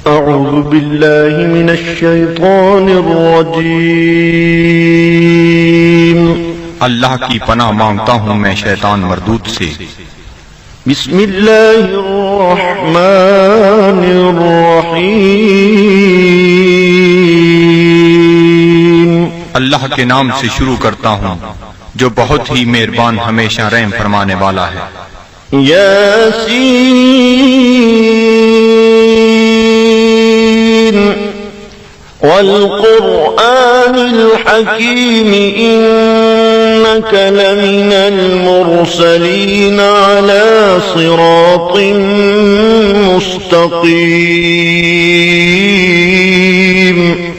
أعوذ بالله من الشيطان الرجيم اللہ کی پناہ مانگتا ہوں میں شیطان مردود سے۔ بسم الله الرحمن الرحيم اللہ کے نام سے شروع کرتا ہوں جو بہت ہی مہربان ہمیشہ رحم فرمانے والا ہے۔ ياسين والقرآن الحكيم إنك لمن المرسلين على صراط مستقيم۔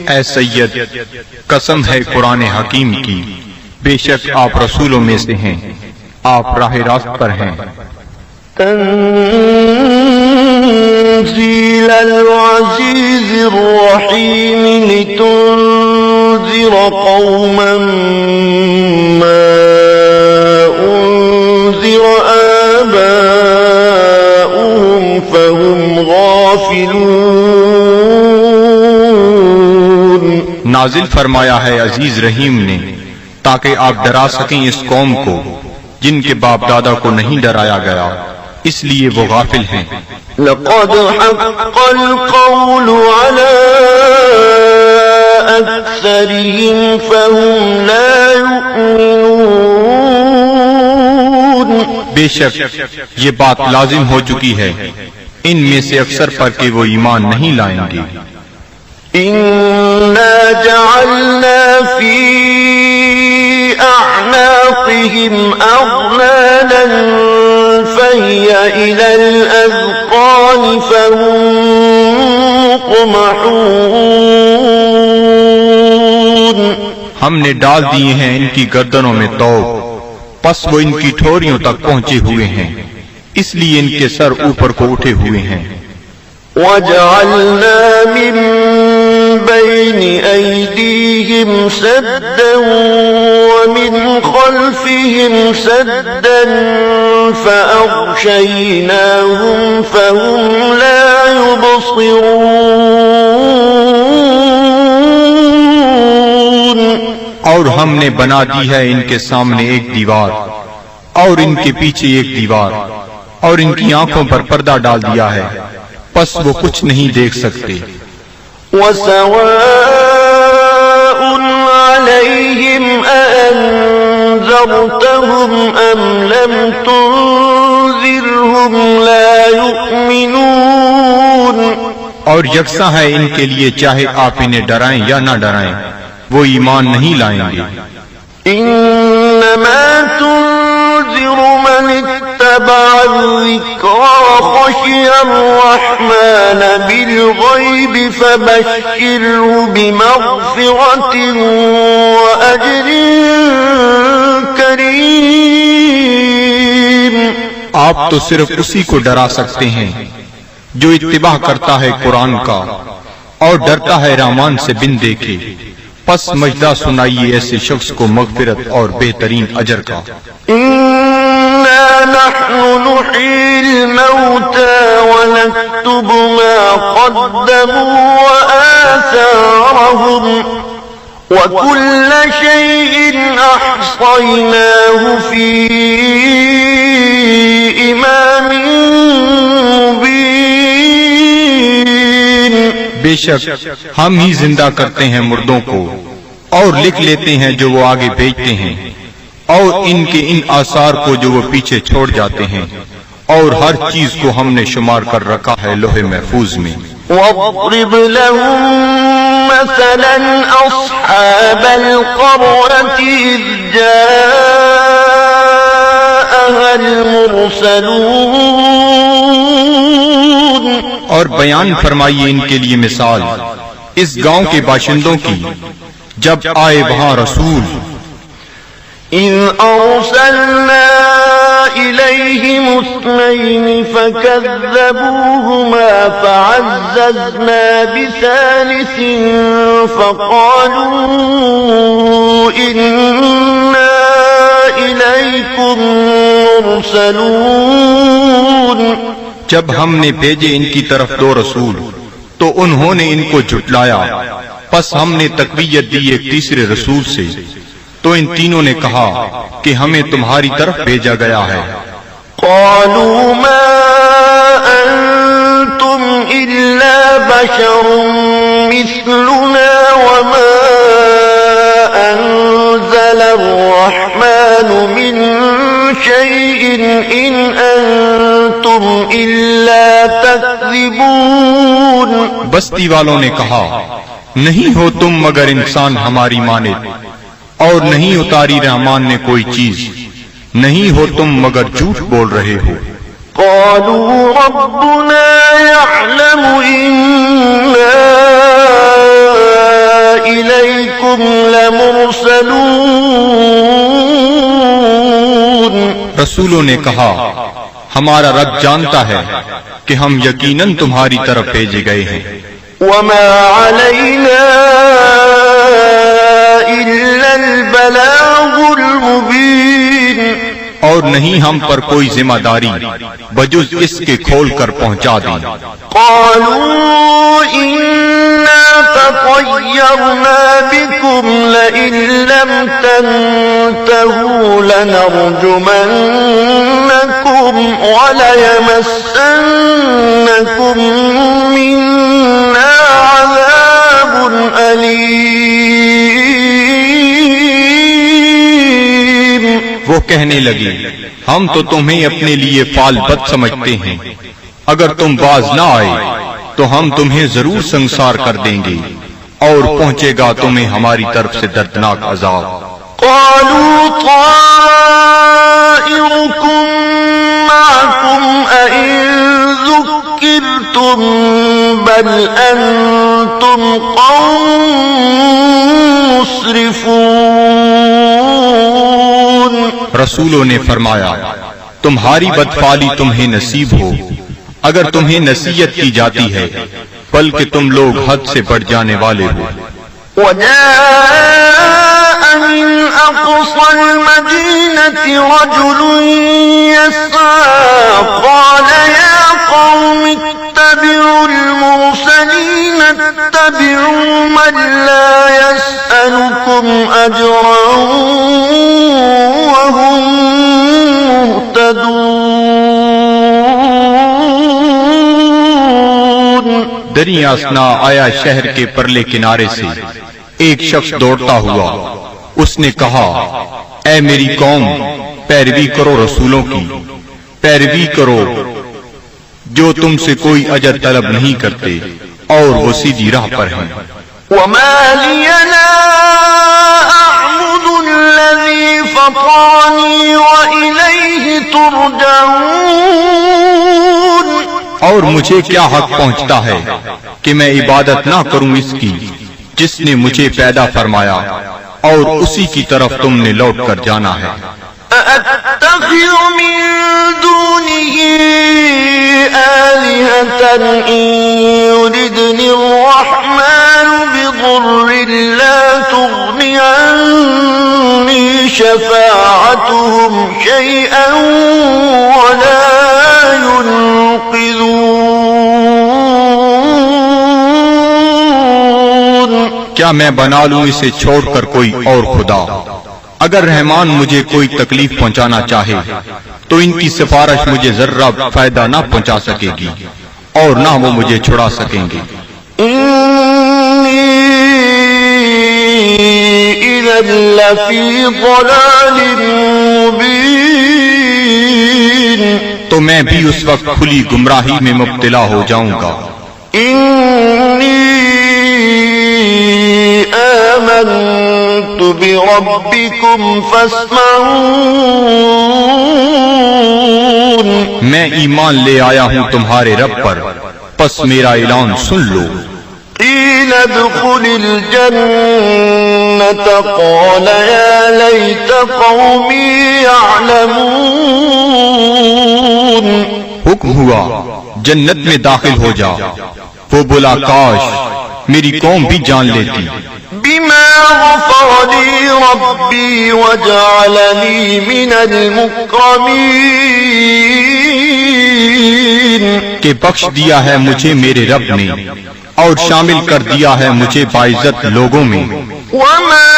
اے سید، قسم ہے قرآن حکیم کی، بے شک آپ رسولوں میں سے ہیں، آپ راہ راست پر ہیں۔ تنزيل العزيز الرحيم لتنذر قوما ما أنذر آباؤهم فهم غافلون۔ نازل فرمایا ہے عزیز رحیم نے تاکہ آپ ڈرا سکیں اس قوم کو جن کے باپ دادا کو نہیں ڈرایا گیا، اس لیے وہ غافل ہیں۔ لقد حق القول على أكثرهم فهم لا يؤمنون۔ بے شک یہ بات لازم ہو چکی ہے ان میں سے اکثر پر کہ وہ ایمان نہیں لائیں گے۔ إنا جعلنا في أعناقهم أغلالا فهي إلى الأذقان فهم مقمحون۔ ہم نے ڈال دیے ہیں ان کی گردنوں میں طوق، پس وہ ان کی ٹھوریوں تک پہنچے ہوئے ہیں، اس لیے ان کے سر اوپر کو اٹھے ہوئے ہیں۔ وَجَعَلْنَا مِن بَيْنِ أَيْدِيهِمْ سَدًّا وَمِنْ خَلْفِهِمْ سَدًّا فَأَغْشَيْنَاهُمْ فَهُمْ لَا يُبْصِرُونَ۔ اور ہم نے بنا دی ہے ان کے سامنے ایک دیوار اور ان کے پیچھے ایک دیوار، اور ان کی آنکھوں پر پردہ ڈال دیا ہے، پس وہ کچھ نہیں دیکھ سکتے۔ وَسَوَاءٌ عَلَيْهِمْ أَأَنذَرْتَهُمْ أَمْ لَمْ تُنذِرْهُمْ لَا يُؤْمِنُونَ۔ اور یکساں ہے ان کے لیے چاہے آپ انہیں ڈرائیں یا نہ ڈرائیں، وہ ایمان نہیں لائیں گے۔ إِنَّمَا تُنذِرُ مَنِ اتَّبَعَ الذِّكْرَ وَخَشِيَ الرَّحْمَنَ بِالْغَيْبِ فَبَشِّرْهُ بِمَغْفِرَةٍ وَأَجْرٍ كَرِيمٍ۔ آپ تو صرف اسی کو ڈرا سکتے ہیں جو اتباع کرتا ہے قرآن کا اور ڈرتا ہے رحمان سے بن دیکھے، پس مجدہ سنائیے ایسے شخص کو مغفرت اور بہترین اجر کا۔ إِنَّا نَحْنُ نُحْيِي الْمَوْتَى وَنَكْتُبُ مَا قَدَّمُوا وَآثَارَهُمْ وَكُلَّ شَيْءٍ أَحْصَيْنَاهُ فِي إِمَامٍ مُبِينٍ۔ بے شک ہم ہی زندہ کرتے ہیں مردوں کو اور لکھ لیتے ہیں جو وہ آگے بھیجتے ہیں، اور ان کے ان آثار کو جو وہ پیچھے چھوڑ جاتے ہیں، اور ہر چیز کو ہم نے شمار کر رکھا ہے لوح محفوظ میں۔ وَاضْرِبْ لَهُم مَّثَلًا أَصْحَابَ الْقَرْيَةِ إِذْ جَاءَهَا الْمُرْسَلُونَ۔ اور بیان فرمائیے ان کے لیے مثال اس گاؤں کے باشندوں کی جب آئے وہاں رسول۔ إِذْ أَرْسَلْنَا إِلَيْهِمُ اثْنَيْنِ فَكَذَّبُوهُمَا فَعَزَّزْنَا بِثَالِثٍ فَقَالُوا إِنَّا إِلَيْكُمْ مُرْسَلُونَ۔ جب ہم نے بھیجے ان کی طرف دو رسول تو تو انہوں نے ان کو جھٹلایا، پس ہم نے تقویت دی ایک تیسرے رسول سے، تو ان تینوں نے کہا کہ ہمیں تمہاری طرف بھیجا گیا ہے۔ قالوا ما أنتم إلا بشر مثلنا وما أنزل الرحمن من شيء إن أنتم إلا تكذبون۔ بستی والوں نے کہا، نہیں ہو تم مگر انسان ہماری مانند، اور نہیں اتاری رحمان نے کوئی چیز، نہیں ہو تم مگر جھوٹ بول رہے ہو۔ قالوا ربنا يعلم إنا إليكم لمرسلون۔ رسولوں نے کہا، ہمارا رب جانتا ہے کہ ہم یقیناً تمہاری طرف بھیجے گئے ہیں۔ وما علينا إلا البلاغ المبين۔ اور نہیں ہم پر کوئی ذمہ داری بجز اس کے کھول کر پہنچا دیں۔ قالوا إنا تطيرنا بكم لئن لم تنتهوا لنرجمنكم وليمسنكم منا عذاب أليم۔ وہ کہنے لگی، ہم تو تمہیں اپنے لیے فال بد سمجھتے ہیں، اگر تم باز نہ آئے تو ہم تمہیں ضرور سنسار کر دیں گے، اور پہنچے گا تمہیں ہماری طرف سے دردناک عذاب۔ قالوا طائركم معكم أئن ذكرتم بل أنتم قوم مسرفون۔ رسولوں نے فرمایا، تمہاری بدفعلی تمہیں نصیب ہو اگر تمہیں نصیحت کی جاتی ہے، بلکہ تم لوگ حد سے بڑھ جانے والے ہو۔ وجاء من أقصى المدينة رجل يسعى قال يا قوم اتبعوا المرسلين اتبعوا من لا يسألكم أجرا وهم مهتدون۔ دریا اسنا آیا شہر کے پرلے کنارے سے ایک شخص دوڑتا ہوا، اس نے کہا، اے میری قوم، پیروی کرو رسولوں کی، پیروی کرو جو تم سے کوئی اجر طلب نہیں کرتے اور وہ سیدھی راہ پر ہیں۔ وما لي لا أعبد الذي فطرني وإليه ترجعون۔ اور مجھے کیا حق پہنچتا ہے کہ میں عبادت نہ کروں اس کی جس نے مجھے پیدا فرمایا، اور اسی کی طرف تم نے لوٹ کر جانا ہے۔ أأتخذ من دونه آلهة إن يردني الرحمن بضر لا تغني عني شفاعتهم شيئا ولا ينقذون۔ کیا میں بنا لوں اسے چھوڑ کر کوئی اور خدا؟ اگر رحمان مجھے کوئی تکلیف پہنچانا چاہے تو ان کی سفارش مجھے ذرہ فائدہ نہ پہنچا سکے گی اور نہ وہ مجھے چھڑا سکیں گے۔ إني إذا لفي ضلال مبين۔ تو میں بھی اس وقت کھلی گمراہی میں مبتلا ہو جاؤں گا۔ إني آمنت بربكم فاسمعون۔ میں ایمان لے آیا ہوں تمہارے رب پر، پس میرا اعلان سن لو۔ قيل ادخل الجنة قال يا ليت قومي يعلمون۔ حکم ہوا جنت میں داخل ہو جا، وہ بولا کاش میری قوم بھی جان لیتی۔ بما غفر لي ربي وجعلني من المكرمين۔ کہ بخش دیا ہے مجھے میرے رب نے اور شامل کر دیا ہے مجھے باعزت لوگوں میں. وما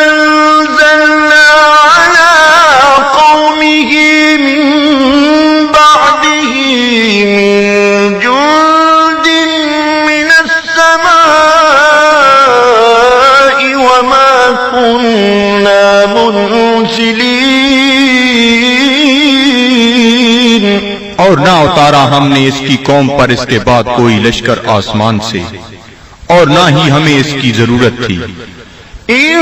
أنزلنا على قومه من بعده من جند من السماء وما كنا منزلين. اور نہ اتارا ہم نے اس کی قوم پر اس کے بعد کوئی لشکر آسمان سے، اور نہ ہی ہمیں اس کی ضرورت تھی. إن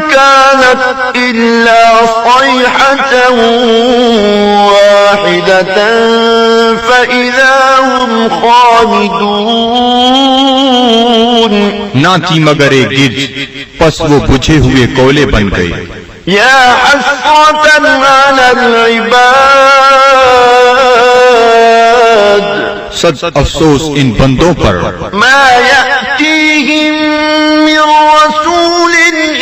كانت إلا صيحة واحدة فإذا هم خامدون. نہ تھی مگر ایک گرج، پس وہ بجھے ہوئے کولے بن گئے. يا حسرة على العباد صد افسوس ان بندوں پر ما يأتيهم من رسول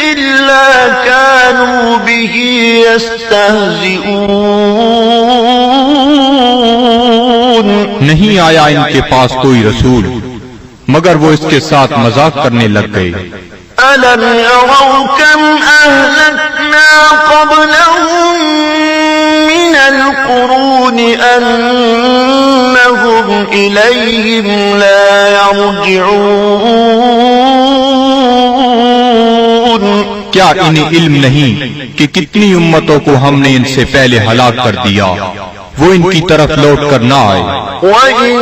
إلا كانوا به يستهزئون. نہیں آیا ان کے پاس کوئی رسول مگر وہ اس کے ساتھ مذاق کرنے لگ گئے. ألم يروا كم أهلكنا قبلهم من القرون أنهم إليهم لا يرجعون. کیا انہیں علم نہیں کہ کتنی امتوں کو ہم نے ان سے پہلے ہلاک کر دیا، وہ ان کی طرف لوٹ کر نہ آئے. وَإِن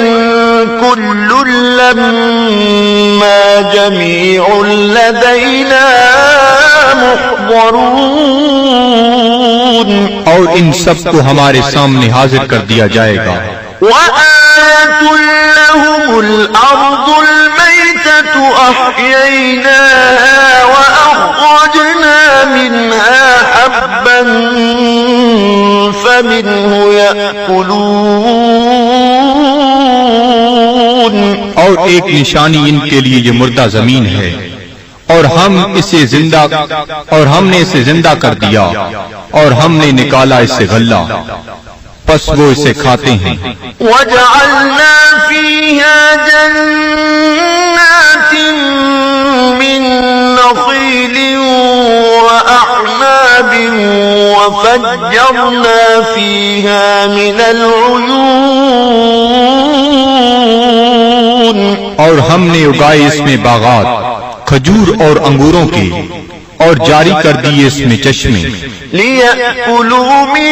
كُلٌّ لَّمَّا جَمِيعٌ لَّدَيْنَا مُحْضَرُونَ. اور ان سب کو ہمارے سامنے حاضر کر دیا جائے گا. وَآيَةٌ لَّهُمُ الْأَرْضُ الْمَيْتَةُ أَحْيَيْنَاهَا وَأَخْرَجْنَا مِنْهَا حَبًّا فَمِنْهُ يَأْكُلُونَ. اور ایک نشانی ان کے لیے یہ مردہ زمین ہے، اور ہم نے اسے زندہ کر دیا، اور ہم نے نکالا اس سے غلہ، پس وہ اسے کھاتے ہیں. وَجَعَلْنَا فِيهَا جَنَّاتٍ مِّن نَّخِيلٍ وَأَعْنَابٍ وَفَجَّرْنَا فِيهَا مِنَ الْعُيُونِ. اور ہم نے اگائے اس میں باغات کھجور اور انگوروں کے، اور جاری کر دیے اس میں چشمے. لِيَأْكُلُوا مِن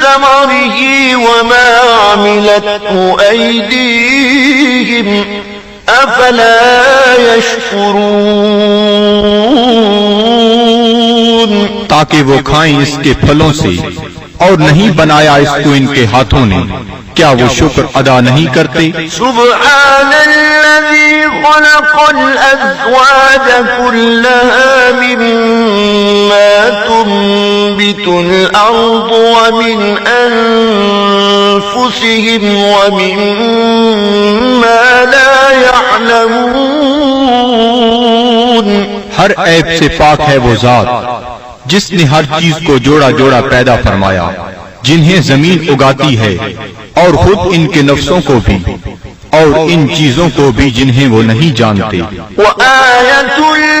ثَمَرِهِ وَمَا عَمِلَتْهُ أَيْدِيهِمْ أَفَلَا يَشْكُرُونَ. تاکہ وہ کھائیں اس کے پھلوں سے، اور نہیں بنایا اس کو ان کے ہاتھوں نے، کیا وہ شکر ادا نہیں کرتے؟ سبحان الذي خلق الأزواج كلها مما تنبت الأرض ومن أنفسهم ومما لا يعلمون. ہر عیب سے پاک ہے وہ ذات جس نے ہر چیز کو جوڑا جوڑا پیدا فرمایا، جنہیں زمین اگاتی ہے، اور خود ان کے نفسوں کو بھی، اور ان چیزوں کو بھی جنہیں وہ نہیں جانتے. وَآيَةٌ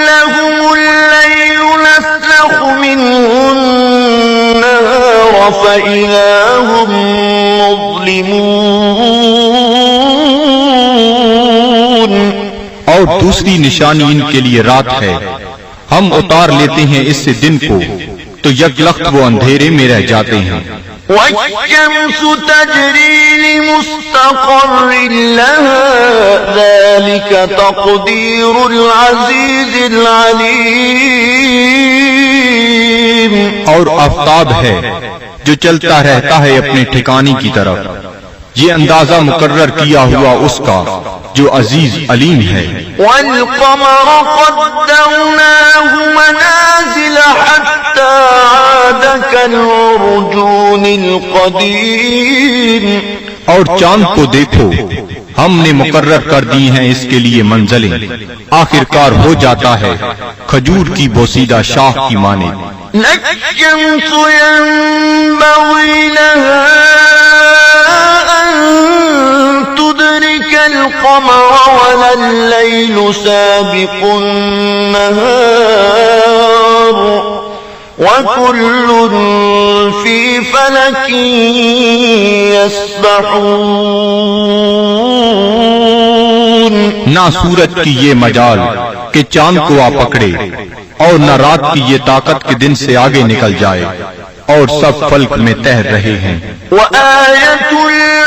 لَّهُمُ اللَّيْلُ نَسْلَخُ مِنْهُ النَّهَارَ فَإِذَا هُم مُظْلِمُونَ. اور دوسری نشانی ان کے لیے رات ہے، ہم اتار لیتے ہیں اس سے دن کو، تو یک لخت وہ اندھیرے میں رہ جاتے ہیں. وَالشَّمْسُ تَجْرِي لِمُسْتَقَرٍّ لَّهَا ذَلِكَ تَقْدِيرُ الْعَزِيزِ الْعَلِيمِ. اور آفتاب ہے جو چلتا رہتا ہے اپنے ٹھکانے کی طرف، یہ اندازہ مقرر کیا ہوا اس کا جو عزیز علیم ہے. وَالْقَمَرَ قَدَّرْنَاهُ مَنَازِلَ حَتَّى عَادَ كَالْعُرْجُونِ الْقَدِيمِ. اور چاند کو دیکھو، ہم نے مقرر کر دی ہیں اس کے لیے منزلیں، آخر کار ہو جاتا ہے کھجور کی بوسیدہ شاخ کی مانند. لَلشَّمْسُ يَنبَغِي لَهَا أَن تُدْرِكَ القمر ولا الليل سابق النهار وكل في فلك يسبحون. نہ سورج کی یہ مجال کہ چاند کو آ پکڑے اور نہ رات کی یہ طاقت کہ دن سے آگے نکل جائے، اور سب فلک میں تیر رہے ہیں. وآية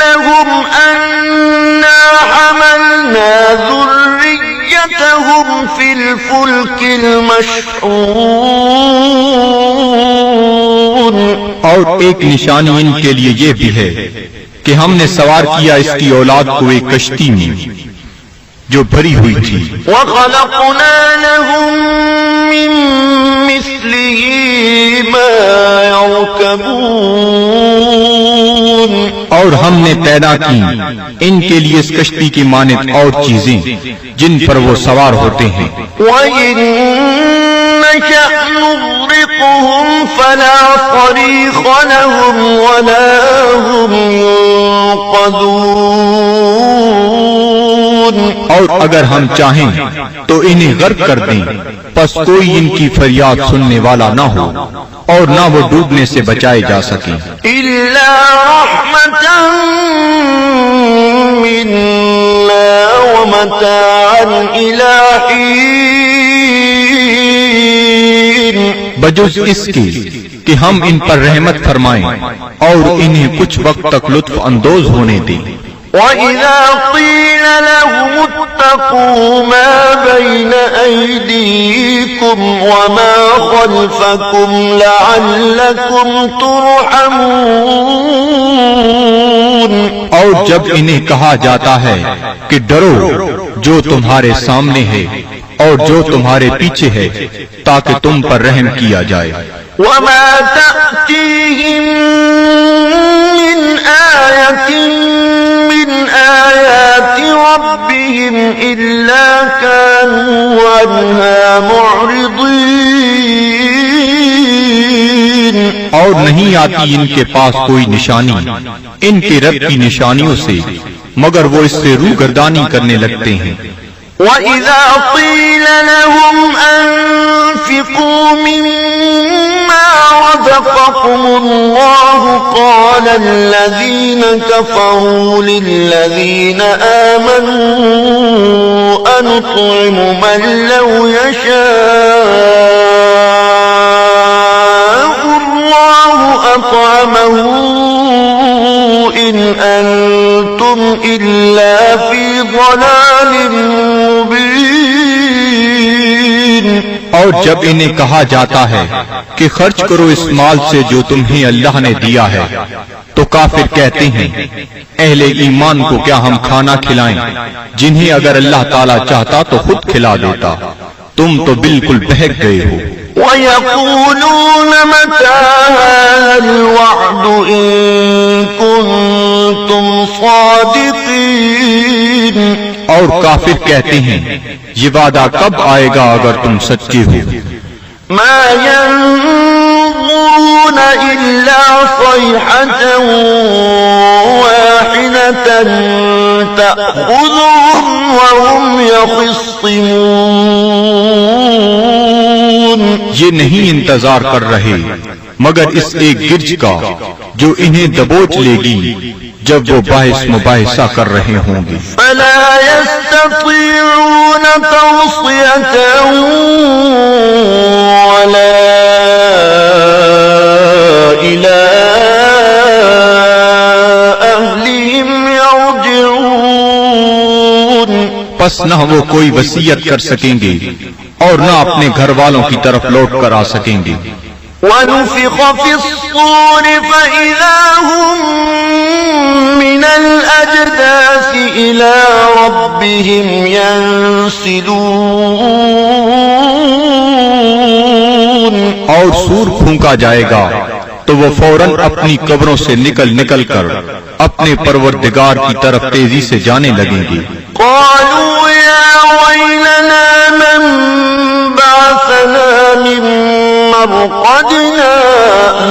لهم أنا حملنا ذريتهم في الفلك المشحون. اور ایک نشانی ان کے لیے یہ بھی ہے کہ ہم نے سوار کیا اس کی اولاد کو ایک کشتی میں جو بھری ہوئی تھی. وخلقنا لهم من مثله ما يركبون. اور ہم نے پیدا کی ان کے لیے اس کشتی کی مانند اور چیزیں جن پر وہ سوار ہوتے ہیں. وإن نشأ نغرقهم فلا صريخ لهم ولا هم ينقذون. اور اگر ہم چاہیں تو انہیں غرق کر دیں، پس کوئی ان کی فریاد سننے والا نہ ہو اور نہ وہ ڈوبنے سے بچائے جا سکیں. إلا رحمة منا ومتاعا إلى حين. بجز اس کے کہ ہم ان پر رحمت فرمائیں اور انہیں کچھ وقت تک لطف اندوز ہونے دیں. وَإِذَا قِيلَ لَهُمُ اتَّقُوا مَا بَيْنَ أَيْدِيكُمْ وَمَا خَلْفَكُمْ لَعَلَّكُمْ تُرْحَمُونَ. اور جب انہیں کہا جاتا ہے کہ ڈرو جو تمہارے سامنے ہے اور جو تمہارے پیچھے ہے تاکہ تم پر رحم کیا جائے. وَمَا تَأْتِيهِم مِّنْ آيَةٍ من آيات ربهم إلا كانوا عنها معرضين. اور نہیں آتی ان کے پاس کوئی نشانی ان کے رب کی نشانیوں سے مگر وہ اس سے روگردانی کرنے لگتے ہیں. وَإِذَا قِيلَ لَهُمْ أَنفِقُوا مِمَّا رَزَقَكُمُ اللَّهُ قَالَ الَّذِينَ كَفَرُوا لِلَّذِينَ آمَنُوا أَنُطْعِمُ مَن لَّوْ يَشَاءُ اللَّهُ أَطْعَمَهُ إِنْ أَنتُمْ إِلَّا فِي ضَلَالٍ مُبِينٍ. اور جب انہیں کہا جاتا ہے کہ خرچ کرو اس مال سے جو تمہیں اللہ نے دیا ہے تو کافر کہتے ہیں اہل ایمان کو کیا ہم کھانا کھلائیں جنہیں اگر اللہ تعالیٰ چاہتا تو خود کھلا دیتا، تم تو بالکل بہک گئے ہو. وَيَقُولُونَ مَتَىٰ هَٰذَا الْوَعْدُ إِن كُنتُمْ صَادِقِينَ. اور کافر کہتے ہیں یہ وعدہ کب آئے گا اگر تم سچے ہو. مَا يَنظُرُونَ إِلَّا صَيْحَةً وَاحِدَةً تَأْخُذُهُمْ وَهُمْ يَخِصِّمُونَ. یہ نہیں انتظار کر رہے مگر اس ایک گرج کا جو انہیں دبوچ لے گی جب وہ باعث مباحثہ کر رہے ہوں گے. فَلَا يَسْتَطِيعُونَ تَوْصِيَةً وَلَا إِلَىٰ أَهْلِهِمْ يَرْجِعُونَ. پس نہ وہ کوئی وصیت کر سکیں گے اور نہ اپنے گھر والوں کی طرف لوٹ کر آ سکیں گے. وَنُفِخَ فِي الصُّورِ فَإِذَا هُم مِّنَ الْأَجْدَاثِ إِلَىٰ رَبِّهِمْ يَنسِلُونَ. اور سور پھونکا جائے گا تو وہ فوراً اپنی قبروں سے نکل کر اپنے پروردگار کی طرف تیزی سے جانے لگیں گے. قالوا يا ويلنا من بعثنا من مرقدنا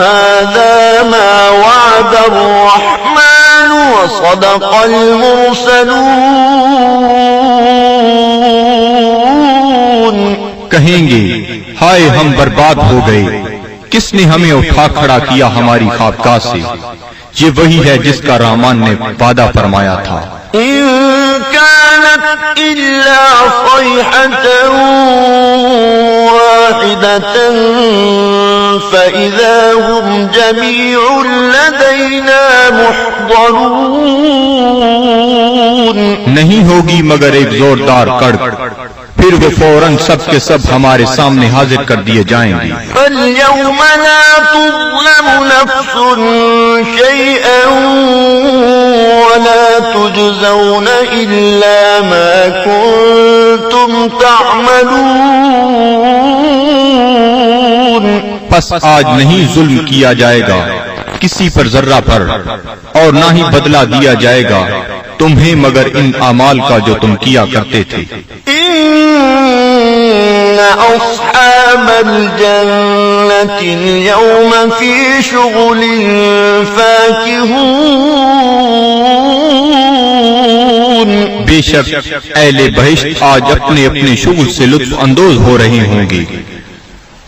هذا ما وعد الرحمن وصدق المرسلون. کہیں گے ہائے ہم برباد ہو گئے، کس نے ہمیں اٹھا کھڑا کیا ہماری خوابگاہ سے؟ یہ وہی ہے جس کا رحمان نے وعدہ فرمایا تھا۔ إن كانت إلا صيحة واحدة فإذا هم جميع لدينا محضرون۔ نہیں ہوگی مگر ایک زوردار کڑک، پھر وہ فوراً سب کے سب ہمارے سامنے حاضر کر دیے جائیں گے۔ فاليوم لا تظلم نفس شيئا ولا تجزون إلا ما كنتم تعملون۔ پس آج نہیں ظلم کیا جائے گا کسی پر ذرہ پر، اور نہ ہی بدلہ دیا جائے گا تمہیں مگر ان اعمال کا جو تم کیا کرتے تھے۔ إن أصحاب الجنة اليوم في شغل فاكهون۔ بے شک اہل بہشت آج اپنے اپنے شغل سے لطف اندوز ہو رہے ہوں گے۔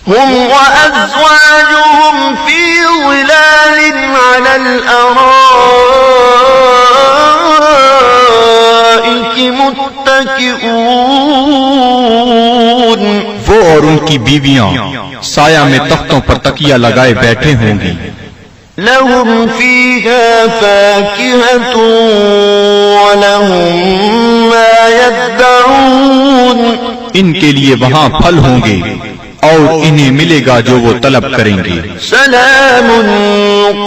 هم وأزواجهم في ظلال على الأرائك متكئون۔ وہ اور ان کی بیویاں سایہ میں تختوں پر تکیہ لگائے بیٹھے ہوں گی۔ لهم فيها فاكهة ولهم ما يدعون۔ ان کے لیے وہاں پھل ہوں گے اور انہیں ملے گا جو وہ طلب کریں گے۔ سلام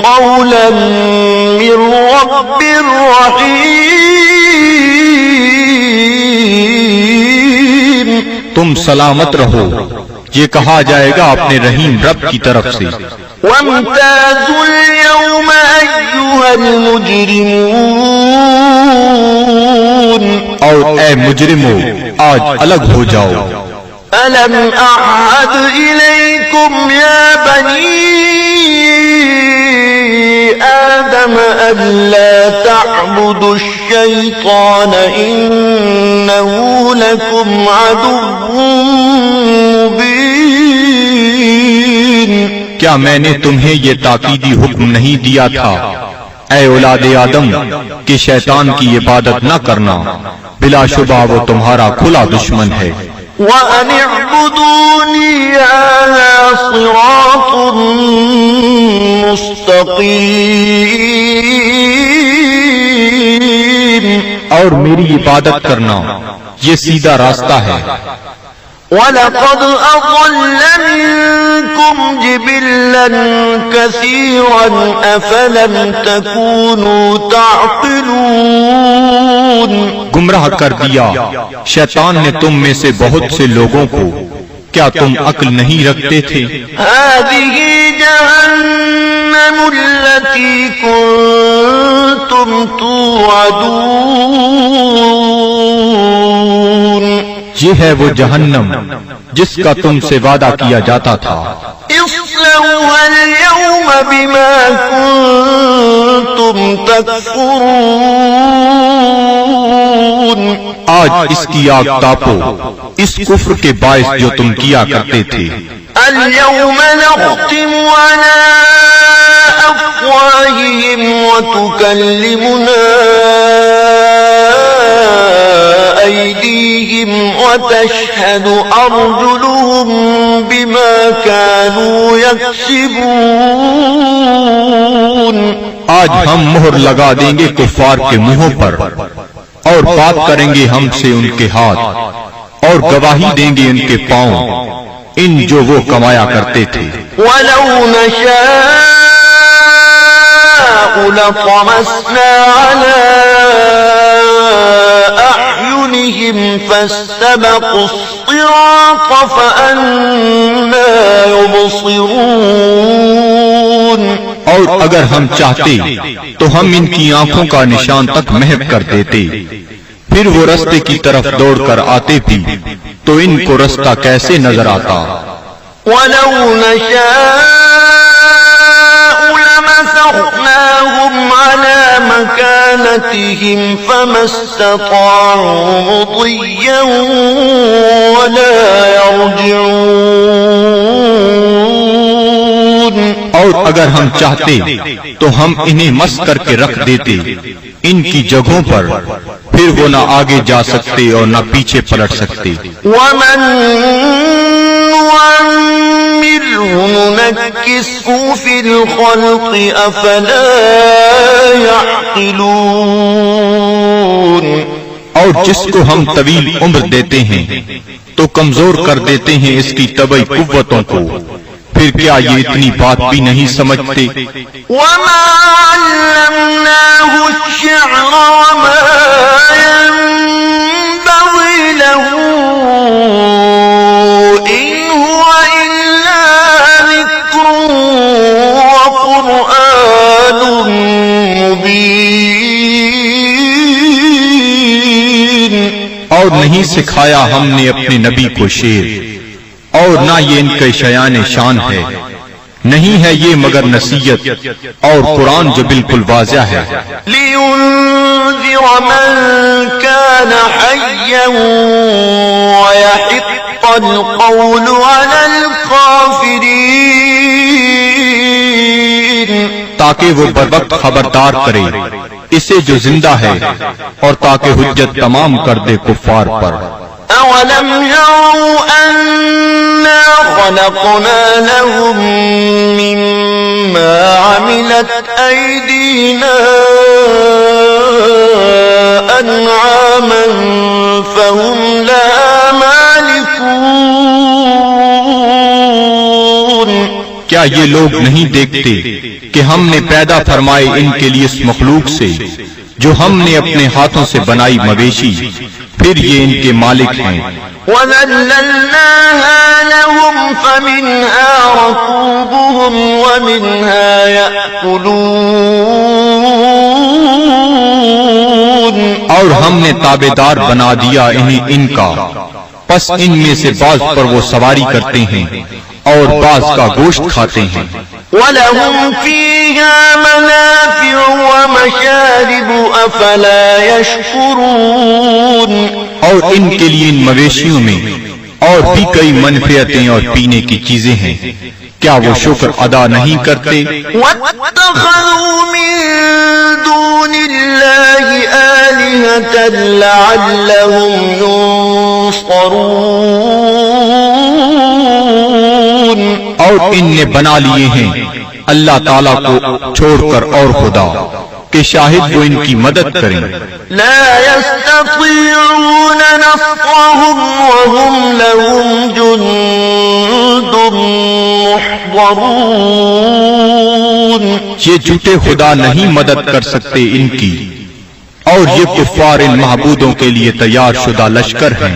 قولا من رب رحیم۔ تم سلامت رہو، یہ کہا جائے گا اپنے رحیم رب کی طرف سے۔ وامتازوا اليوم أيها المجرمون۔ اور اے مجرمو آج الگ ہو جاؤ۔ ألم أعهد إليكم يا بني آدم ألا تعبدوا الشيطان إنه لكم عدو مبين۔ کیا میں نے تمہیں یہ تاکیدی حکم نہیں دیا تھا اے اولاد آدم کہ شیطان کی عبادت نہ کرنا، بلا شبہ وہ تمہارا کھلا دشمن ہے۔ وَأَنِ اعْبُدُونِي هَذَا صِرَاطٌ مُسْتَقِيمٌ۔ اور میری عبادت کرنا یہ سیدھا راستہ ہے۔ وَلَقَدْ أَضَلَّ مِنكُمْ جِبِلًّا كَثِيرًا أَفَلَمْ تَكُونُوا تَعْقِلُونَ۔ گمراہ کر دیا شیطان نے تم میں سے بہت سے لوگوں کو، کیا تم عقل نہیں رکھتے تھے؟ هَذِهِ جَهَنَّمُ الَّتِي كُنتُمْ تُوعَدُونَ۔ یہ ہے وہ جہنم جس کا تم سے وعدہ کیا جاتا تھا۔ اصلوها اليوم بما كنتم تكفرون۔ آج اس کی آگ تاپو اس کفر کے باعث جو تم کیا کرتے تھے۔ اليوم نختم على أفواههم وتكلمنا أيديهم وتشهد أرجلهم بما كانوا يكسبون۔ آج ہم مہر لگا دیں گے کفار کے منہوں پر، اور بات کریں گے ہم سے ان کے ہاتھ، اور گواہی دیں گے ان کے پاؤں ان جو وہ کمایا کرتے تھے۔ وَلَوْ نَشَاءُ لَطَمَسْنَا عَلَىٰ أَعْيُنِهِمْ فَاسْتَبَقُوا الصِّرَاطَ فَأَنَّىٰ يُبْصِرُونَ۔ اور اگر ہم چاہتے تو ہم ان کی آنکھوں کا نشان تک محو کر دیتے، پھر وہ رستے کی طرف دوڑ کر آتے بھی تو ان کو رستہ کیسے نظر آتا۔ وَلَوْ نَشَاءُ لَمَسَخْنَاهُمْ تركناهم على مكانتهم فما استطاعوا مضيا ولا يرجعون. اور اگر ہم چاہتے تو ہم انہیں مس کر کے رکھ دیتے ان کی جگہوں پر، پھر وہ نہ آگے جا سکتے اور نہ پیچھے پلٹ سکتے. ومن نعمره ننكسه في الخلق أفلا يعقلون. اور جس کو ہم طویل عمر دیتے ہیں تو کمزور کر دیتے ہیں اس کی طبعی قوتوں کو، پھر کیا یہ اتنی بات بھی نہیں سمجھتے؟ وما علمناه الشعر وما ينبغي له إن هو إلا ذكر وقرآن مبين. اور نہیں سکھایا ہم نے اپنے نبی کو شعر، اور نہ یہ ان کے شیان شان ہے، نہیں ہے یہ مگر نصیحت اور قرآن جو بالکل واضح ہے. لينذر من كان حيا ويحق القول على الكافرين. تاکہ وہ بروقت خبردار کرے اسے جو زندہ ہے، اور تاکہ حجت تمام کر دے کفار پر. أولم يروا أنا خلقنا لهم مما عملت أيدينا أنعاما فهم لها مالكون. کیا یہ لوگ نہیں دیکھتے کہ ہم نے پیدا فرمائے ان کے لیے اس مخلوق سے جو ہم نے اپنے ہاتھوں سے بنائی مویشی، پھر یہ ان کے مالک ہیں. وَذَلَّلْنَاهَا لَهُمْ فَمِنْهَا رَكُوبُهُمْ وَمِنْهَا يَأْكُلُونَ. اور ہم نے تابعدار بنا دیا انہیں ان کا، پس ان میں سے بعض پر وہ سواری کرتے ہیں اور بعض کا گوشت کھاتے ہیں. وَلَهُمْ فِيهَا مَنَافِعُ وَمَشَارِبُ أَفَلَا يَشْكُرُونَ. اور ان کے لیے ان مویشیوں میں اور بھی کئی منفعتیں اور پینے کی چیزیں ہیں، کیا وہ شکر ادا نہیں کرتے؟ وَاتَّخَذُوا مِن دُونِ اللَّهِ آلِهَةً لَعَلَّهُمْ يُنصَرُونَ. اور ان نے بنا لیے ہیں اللہ تعالیٰ کو چھوڑ کر اور خدا کہ شاہد وہ ان کی مدد کریں. لا يستطيعون نصرهم وهم لهم جند محضرون. یہ جھوٹے خدا نہیں مدد کر سکتے ان کی، اور یہ کفار ان معبودوں کے لیے تیار شدہ لشکر ہیں.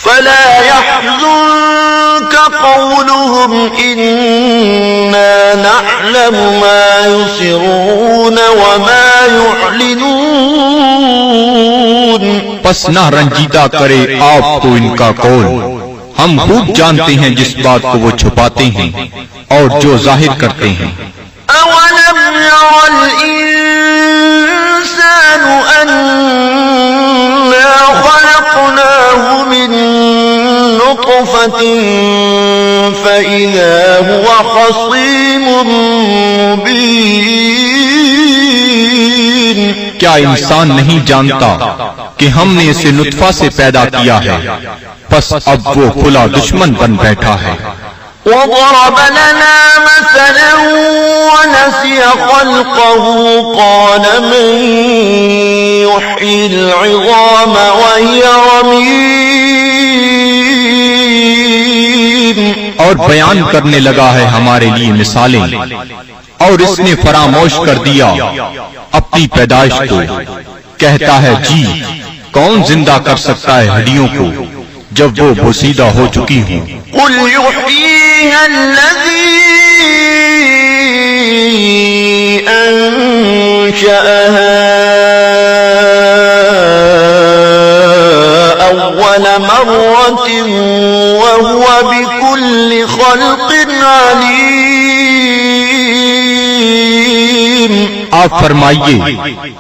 فلا يحزنك قولهم إنا نعلم ما يسرون وما يعلنون. پس نہ رنجیدہ کرے آپ کو ان کا قول، ہم خوب جانتے ہیں جس بات کو وہ چھپاتے ہیں اور جو ظاہر کرتے ہیں. أولم ير الإنسان أنا خلقناه من نطفة فإذا هو خصيم مبين. کیا انسان نہیں جانتا کہ ہم نے اسے نطفہ سے پیدا کیا ہے، پس اب وہ کھلا دشمن بن بیٹھا ہے. وضرب لنا مثلا ونسي خلقه قال من يحيي العظام وهي رميم. اور بیان کرنے لگا ہے ہمارے لیے مثالیں، اور اس نے فراموش کر دیا اپنی پیدائش کو. کہتا ہے جی کون زندہ کر سکتا ہے ہڈیوں کو جب وہ بوسیدہ ہو چکی ہوں. قل يحييها الذي أنشأها أول مرة وهو بكل خلق عليم. آپ فرمائیے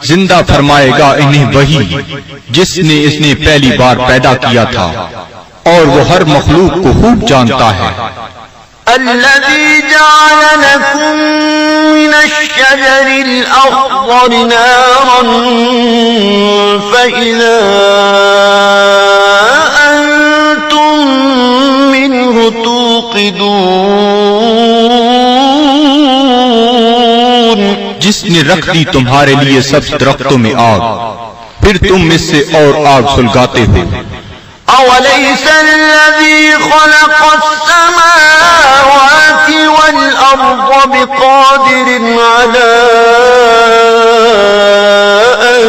زندہ فرمائے گا انہیں وہی جس نے اس نے پہلی بار پیدا کیا تھا، اور وہ ہر مخلوق کو خوب جانتا ہے۔ الذي جعل لكم من الشجر الأخضر نارا فإذا أنتم منه توقدون، جس نے رکھ دی تمہارے لیے سب درختوں میں آگ، پھر تم اس سے اور آگ سلگاتے ہو۔ أوليس الذي خلق السماوات والأرض بقادر على أن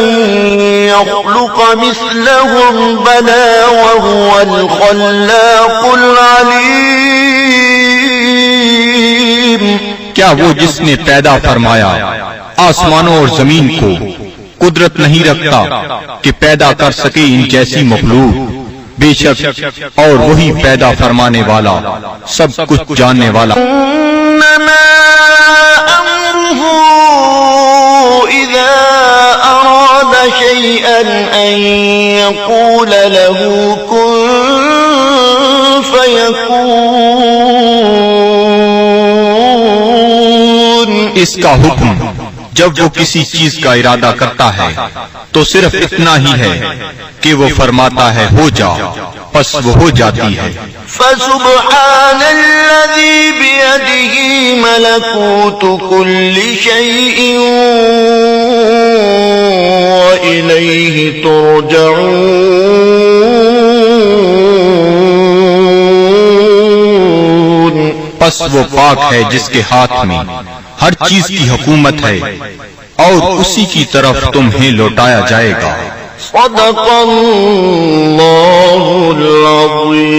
يخلق مثلهم بلى وهو الخلاق العليم؟ کیا وہ جس نے پیدا فرمایا آسمانوں اور زمین کو قدرت نہیں رکھتا کہ پیدا کر سکے ان جیسی مخلوق؟ بے شک اور وہی پیدا فرمانے والا، سب کچھ جاننے والا۔ إنما أمره إذا أراد شيئا أن يقول له كن فيكون۔ اس کا حکم جب وہ کسی چیز کا ارادہ کرتا ہے تو صرف اتنا ہی ہے کہ وہ فرماتا ہے ہو جا، پس وہ ہو جاتی ہے۔ فسبحان الذي بيده ملكوت كل شيء وإليه ترجعون۔ پس وہ پاک ہے جس کے ہاتھ میں ہر چیز کی حکومت ہے، اور اسی کی طرف تمہیں لوٹایا جائے گا۔ صدق اللہ العظیم۔